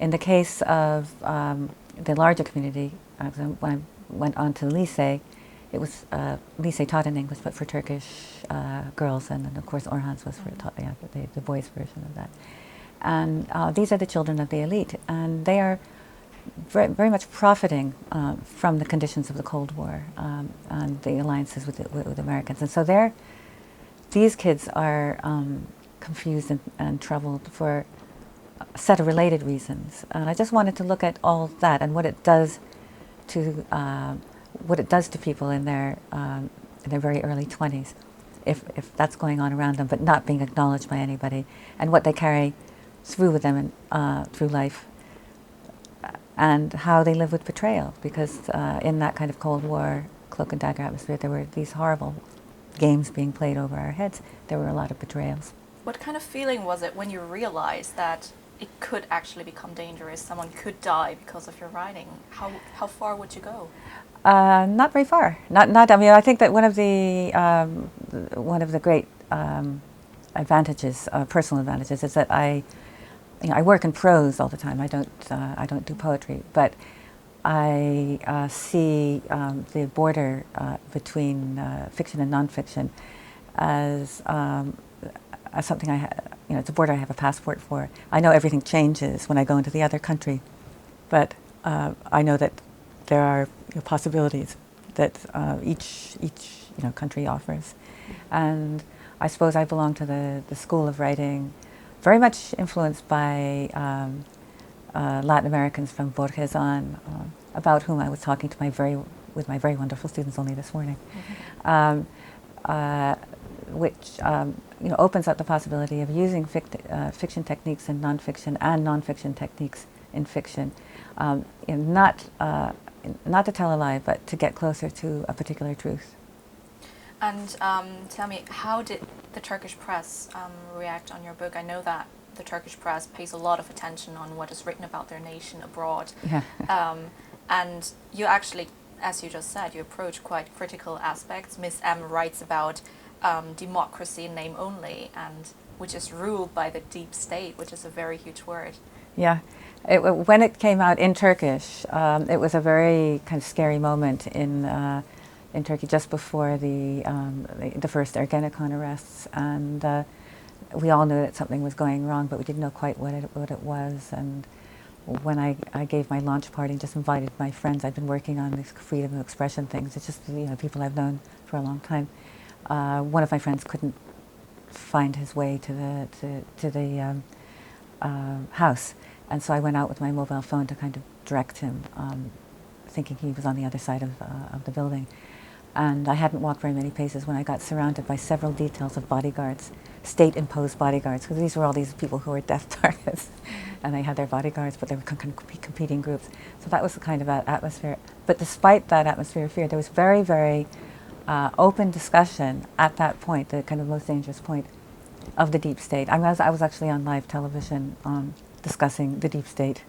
In the case of the larger community, when I went on to lycée, it was lycée taught in English, but for Turkish girls, and then of course Orhan's was for the boys' version of that. And these are the children of the elite, and they are very much profiting from the conditions of the Cold War and the alliances with Americans. And so these kids are confused and troubled for a set of related reasons. And I just wanted to look at all that and what it does to people in their very early 20s, if that's going on around them, but not being acknowledged by anybody, and what they carry through with them through life, and how they live with betrayal. Because in that kind of Cold War cloak and dagger atmosphere, there were these horrible games being played over our heads. There were a lot of betrayals. What kind of feeling was it when you realized that it could actually become dangerous? Someone could die because of your writing. How far would you go? Not very far. Not. I mean, I think that one of the great advantages, personal advantages, is that I work in prose all the time. I don't do poetry, but I see the border between fiction and nonfiction as something it's a border I have a passport for. I know everything changes when I go into the other country, but I know that there are possibilities that each country offers. And I suppose I belong to the school of writing, very much influenced by Latin Americans from Borges on, about whom I was talking to with my very wonderful students only this morning, which opens up the possibility of using fiction techniques in nonfiction and nonfiction techniques in fiction, not to tell a lie, but to get closer to a particular truth. And tell me, how did the Turkish press react on your book? I know that the Turkish press pays a lot of attention on what is written about their nation abroad. Yeah. And you actually, as you just said, you approach quite critical aspects. Miss M writes about democracy in name only, and which is ruled by the deep state, which is a very huge word. Yeah. When it came out in Turkish, it was a very kind of scary moment in Turkey, just before the first Ergenekon arrests, and we all knew that something was going wrong, but we didn't know quite what it was. And when I gave my launch party and just invited my friends, I'd been working on these freedom of expression things. It's just people I've known for a long time. One of my friends couldn't find his way to the house, and so I went out with my mobile phone to kind of direct him, thinking he was on the other side of the building. And I hadn't walked very many paces when I got surrounded by several details of bodyguards, state-imposed bodyguards, because these were all these people who were death targets, and they had their bodyguards, but they were competing groups. So that was the kind of atmosphere. But despite that atmosphere of fear, there was very, very open discussion at that point, the kind of most dangerous point of the deep state. I was actually on live television discussing the deep state,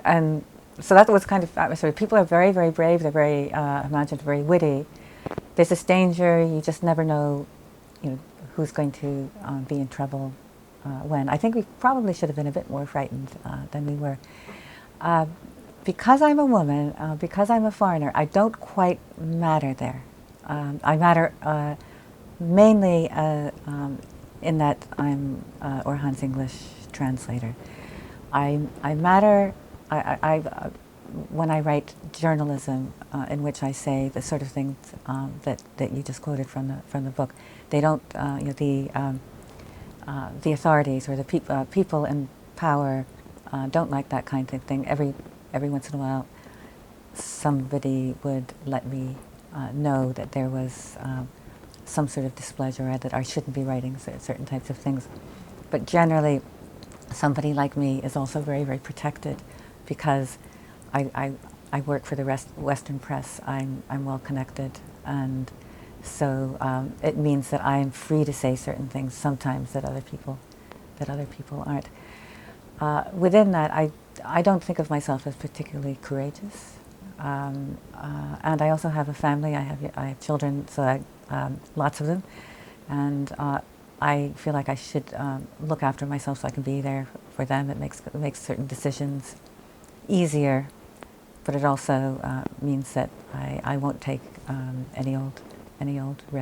and so that was kind of atmosphere. People are very, very brave. They're very imaginative, very witty. There's this danger. You just never know, who's going to be in trouble when. I think we probably should have been a bit more frightened than we were. Because I'm a woman, because I'm a foreigner, I don't quite matter there. I matter mainly in that I'm Orhan's English translator. I matter. When I write journalism, in which I say the sort of things that you just quoted from the book, they don't. The authorities or the people in power don't like that kind of thing. Every once in a while, somebody would let me know that there was some sort of displeasure, or that I shouldn't be writing certain types of things. But generally, somebody like me is also very, very protected, because I work for the Western press. I'm well connected, and so it means that I'm free to say certain things sometimes that other people aren't. Within that, I don't think of myself as particularly courageous, and I also have a family. I have children, so lots of them, and I feel like I should look after myself so I can be there for them. It makes certain decisions easier, but it also means that I won't take any old risk.